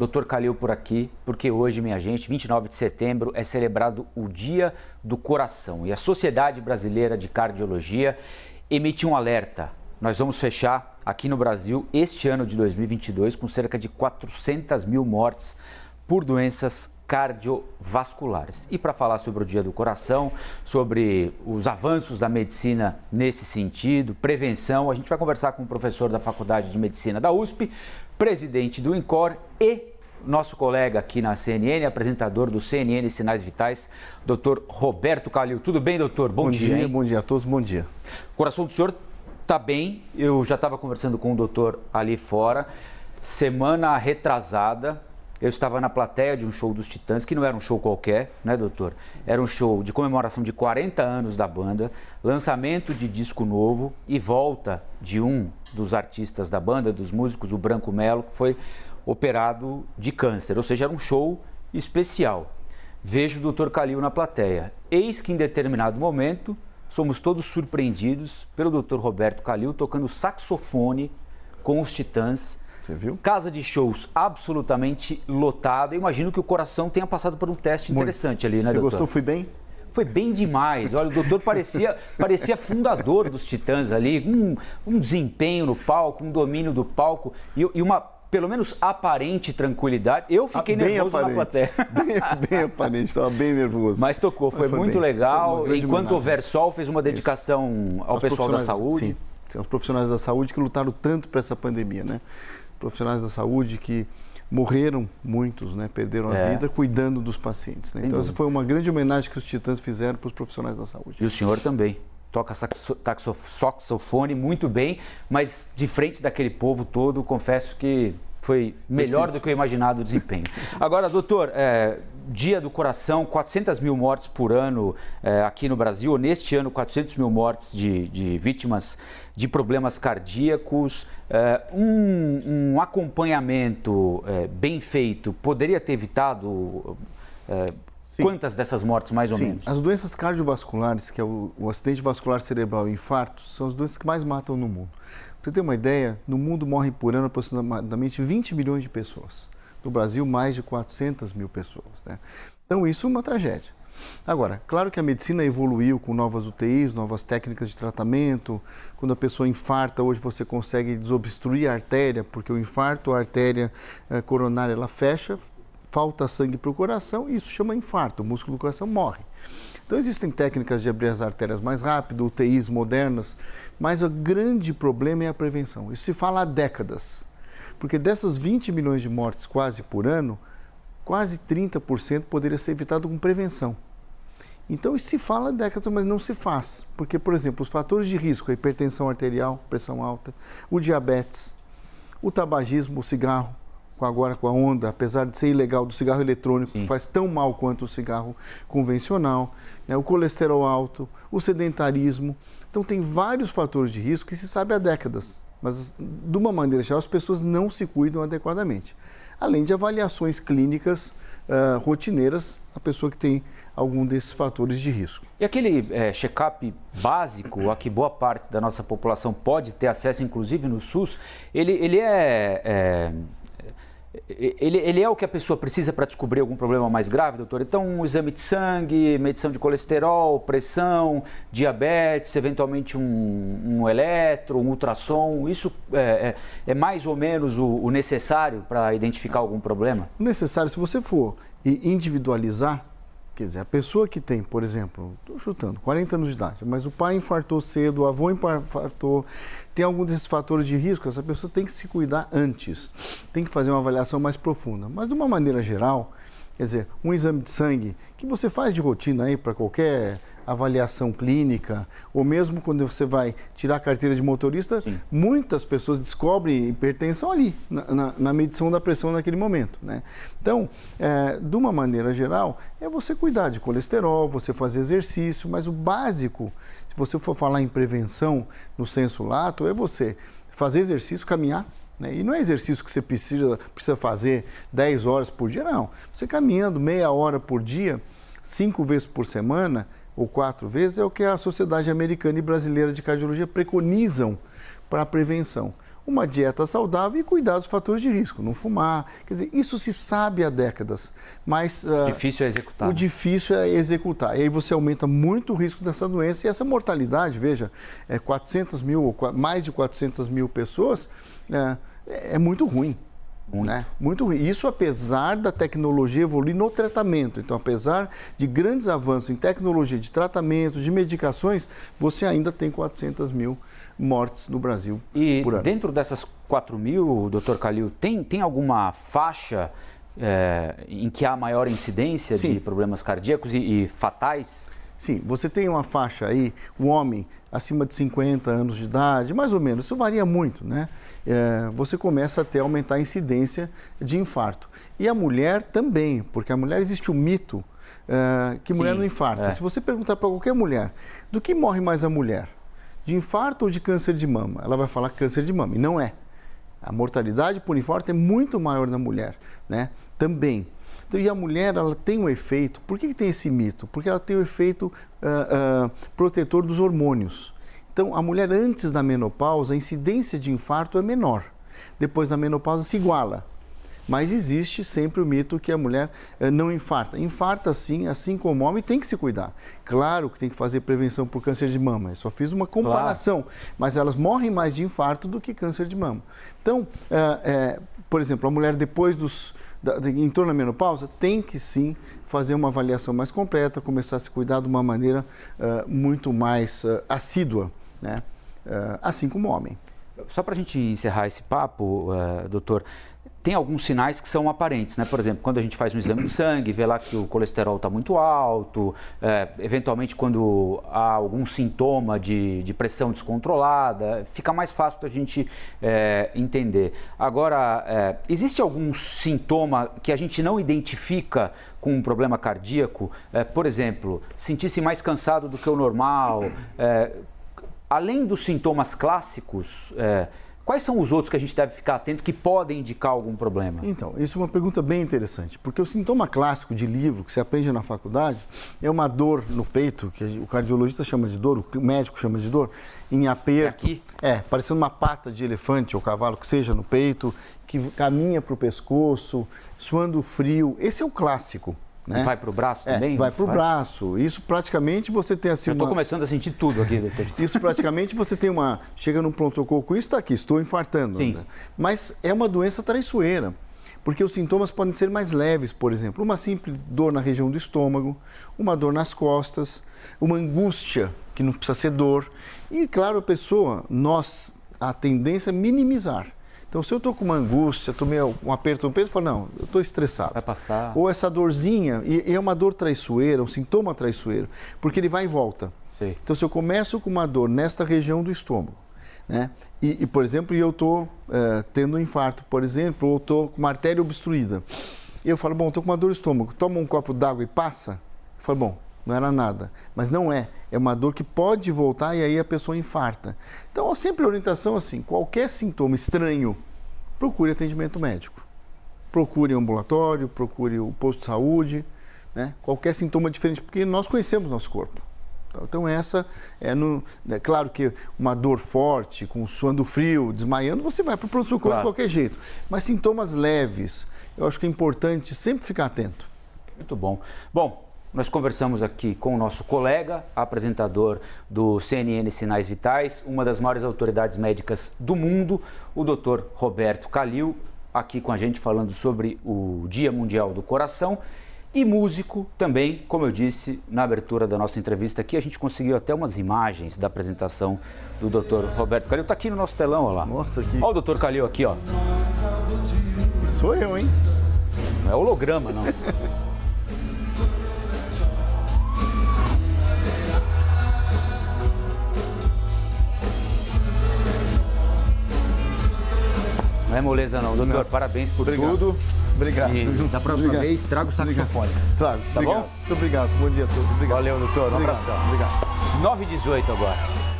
Dr. Kalil por aqui, porque hoje, minha gente, 29 de setembro, é celebrado o Dia do Coração. E a Sociedade Brasileira de Cardiologia emite um alerta. Nós vamos fechar aqui no Brasil este ano de 2022 com cerca de 400 mil mortes por doenças cardiovasculares. E para falar sobre o Dia do Coração, sobre os avanços da medicina nesse sentido, prevenção, a gente vai conversar com o professor da Faculdade de Medicina da USP, presidente do INCOR e nosso colega aqui na CNN, apresentador do CNN Sinais Vitais, Dr. Roberto Kalil. Tudo bem, doutor? Bom dia, hein? Bom dia a todos, bom dia. O coração do senhor está bem, eu já estava conversando com o doutor ali fora. Semana retrasada, eu estava na plateia de um show dos Titãs, que não era um show qualquer, né, doutor? Era um show de comemoração de 40 anos da banda, lançamento de disco novo e volta de um dos artistas da banda, dos músicos, o Branco Melo, que foi operado de câncer, ou seja, era um show especial. Vejo o Dr. Kalil na plateia. Eis que em determinado momento somos todos surpreendidos pelo Dr. Roberto Kalil tocando saxofone com os Titãs. Você viu? Casa de shows absolutamente lotada. Eu imagino que o coração tenha passado por um teste interessante ali, né, doutor? Você gostou? Foi bem? Foi bem demais. Olha, o doutor parecia fundador dos Titãs ali, um desempenho no palco, um domínio do palco e uma, pelo menos, aparente tranquilidade. Eu fiquei nervoso na plateia. Bem aparente, estava bem nervoso. Mas tocou, foi muito legal. Enquanto houver sol, fez uma dedicação ao pessoal da saúde. Sim, os profissionais da saúde que lutaram tanto para essa pandemia, né? Profissionais da saúde que morreram, muitos, né? Perderam a vida cuidando dos pacientes, né? Então essa foi uma grande homenagem que os Titãs fizeram para os profissionais da saúde. E o senhor também. Toca saxofone muito bem, mas de frente daquele povo todo, confesso que foi melhor do que eu imaginado o desempenho. Agora, doutor, Dia do Coração, 400 mil mortes por ano aqui no Brasil, neste ano 400 mil mortes de vítimas de problemas cardíacos. Um acompanhamento bem feito poderia ter evitado quantas dessas mortes, mais ou menos? As doenças cardiovasculares, que é o acidente vascular cerebral e o infarto, são as doenças que mais matam no mundo. Para você ter uma ideia, no mundo morrem por ano aproximadamente 20 milhões de pessoas. No Brasil, mais de 400 mil pessoas, né? Então, isso é uma tragédia. Agora, claro que a medicina evoluiu com novas UTIs, novas técnicas de tratamento. Quando a pessoa infarta, hoje você consegue desobstruir a artéria, porque o infarto, a artéria coronária, ela fecha, falta sangue para o coração e isso chama infarto, o músculo do coração morre. Então existem técnicas de abrir as artérias mais rápido, UTIs modernas, mas o grande problema é a prevenção. Isso se fala há décadas, porque dessas 20 milhões de mortes quase por ano, quase 30% poderia ser evitado com prevenção. Então isso se fala há décadas, mas não se faz, porque, por exemplo, os fatores de risco, a hipertensão arterial, pressão alta, o diabetes, o tabagismo, o cigarro, agora com a onda, apesar de ser ilegal, do cigarro eletrônico, que faz tão mal quanto o cigarro convencional, né, o colesterol alto, o sedentarismo. Então, tem vários fatores de risco que se sabe há décadas, mas, de uma maneira geral, as pessoas não se cuidam adequadamente. Além de avaliações clínicas rotineiras, a pessoa que tem algum desses fatores de risco. E aquele check-up básico, a que boa parte da nossa população pode ter acesso, inclusive no SUS, ele é o que a pessoa precisa para descobrir algum problema mais grave, doutor? Então, um exame de sangue, medição de colesterol, pressão, diabetes, eventualmente um eletro, um ultrassom, isso é mais ou menos o necessário para identificar algum problema? O necessário, se você for individualizar, quer dizer, a pessoa que tem, por exemplo, estou chutando, 40 anos de idade, mas o pai infartou cedo, o avô infartou, tem algum desses fatores de risco, essa pessoa tem que se cuidar antes, tem que fazer uma avaliação mais profunda. Mas, de uma maneira geral, quer dizer, um exame de sangue que você faz de rotina aí para qualquer avaliação clínica, ou mesmo quando você vai tirar a carteira de motorista, muitas pessoas descobrem hipertensão ali, na medição da pressão naquele momento, né? Então, de uma maneira geral, é você cuidar de colesterol, você fazer exercício, mas o básico, se você for falar em prevenção no sensu lato, é você fazer exercício, caminhar, né? E não é exercício que você precisa fazer 10 horas por dia, não. Você caminhando meia hora por dia, 5 vezes por semana, ou 4 vezes, é o que a Sociedade Americana e Brasileira de Cardiologia preconizam para a prevenção. uma dieta saudável e cuidar dos fatores de risco, não fumar. Quer dizer, isso se sabe há décadas, mas... difícil é executar. O difícil é executar. E aí você aumenta muito o risco dessa doença e essa mortalidade, veja, 400 mil, mais de 400 mil pessoas, é muito ruim. Muito ruim. Isso apesar da tecnologia evoluir no tratamento. Então, apesar de grandes avanços em tecnologia de tratamento, de medicações, você ainda tem 400 mil mortes no Brasil por ano. E dentro dessas 4 mil, doutor Kalil, tem alguma faixa em que há maior incidência de problemas cardíacos e fatais? Sim, você tem uma faixa aí, o homem acima de 50 anos de idade, mais ou menos, isso varia muito, né? Você começa a aumentar a incidência de infarto. E a mulher também, porque a mulher existe um mito que mulher não infarta. Se você perguntar para qualquer mulher, do que morre mais a mulher? De infarto ou de câncer de mama? Ela vai falar câncer de mama, e não é. A mortalidade por infarto é muito maior na mulher, né? Também. Então, e a mulher, ela tem um efeito, por que tem esse mito? Porque ela tem o efeito protetor dos hormônios. Então, a mulher antes da menopausa, a incidência de infarto é menor. Depois da menopausa se iguala. Mas existe sempre o mito que a mulher não infarta. Infarta sim, assim como o homem, tem que se cuidar. Claro que tem que fazer prevenção por câncer de mama. Eu só fiz uma comparação. Claro. Mas elas morrem mais de infarto do que câncer de mama. Então, por exemplo, a mulher depois em torno da menopausa, tem que sim fazer uma avaliação mais completa, começar a se cuidar de uma maneira muito mais assídua, né? Assim como o homem. Só para a gente encerrar esse papo, doutor, tem alguns sinais que são aparentes, né? Por exemplo, quando a gente faz um exame de sangue, vê lá que o colesterol está muito alto, eventualmente quando há algum sintoma de pressão descontrolada, fica mais fácil da gente entender. Agora, existe algum sintoma que a gente não identifica com um problema cardíaco? Por exemplo, sentir-se mais cansado do que o normal, além dos sintomas clássicos, quais são os outros que a gente deve ficar atento que podem indicar algum problema? Então, isso é uma pergunta bem interessante, porque o sintoma clássico de livro que você aprende na faculdade é uma dor no peito, que o cardiologista chama de dor, o médico chama de dor, em aperto. Aqui? Parecendo uma pata de elefante ou cavalo, que seja no peito, que caminha para o pescoço, suando frio. Esse é o clássico. Né? Vai para o braço também? Vai para o braço. Isso praticamente você tem assim. Eu estou começando a sentir tudo aqui, doutor. Isso praticamente você tem chega num pronto-socorro com isso, está aqui, estou infartando. Sim. Né? Mas é uma doença traiçoeira, porque os sintomas podem ser mais leves, por exemplo, uma simples dor na região do estômago, uma dor nas costas, uma angústia, que não precisa ser dor. E, claro, a tendência é minimizar. Então, se eu estou com uma angústia, tomei um aperto no peito, eu falo, não, eu estou estressado. Vai passar. Ou essa dorzinha, e é uma dor traiçoeira, um sintoma traiçoeiro, porque ele vai e volta. Sim. Então, se eu começo com uma dor nesta região do estômago, né? Por exemplo, eu estou tendo um infarto, por exemplo, ou estou com uma artéria obstruída, eu falo, bom, estou com uma dor no estômago, toma um copo d'água e passa, eu falo, bom, não era nada. Mas não é. É uma dor que pode voltar e aí a pessoa infarta. Então, sempre a orientação assim, qualquer sintoma estranho, procure atendimento médico. Procure o ambulatório, procure o posto de saúde, né? Qualquer sintoma diferente, porque nós conhecemos nosso corpo. Então, essa é claro que uma dor forte, com suando frio, desmaiando, você vai para o pronto-socorro de qualquer jeito. Mas sintomas leves, eu acho que é importante sempre ficar atento. Muito bom. Bom, nós conversamos aqui com o nosso colega, apresentador do CNN Sinais Vitais, uma das maiores autoridades médicas do mundo, o Dr. Roberto Kalil, aqui com a gente falando sobre o Dia Mundial do Coração. E músico também, como eu disse na abertura da nossa entrevista aqui, a gente conseguiu até umas imagens da apresentação do Dr. Roberto Kalil. Está aqui no nosso telão, olha lá. Nossa, aqui. Olha o Dr. Kalil aqui, ó. Sou eu, hein? Não é holograma, não. Não é moleza não, doutor. Não. Parabéns por tudo. Obrigado. E da próxima vez, traga o saxofone. Trago. Tá bom? Muito obrigado. Bom dia a todos. Obrigado. Valeu, doutor. Um abração. Obrigado. 9h18 agora.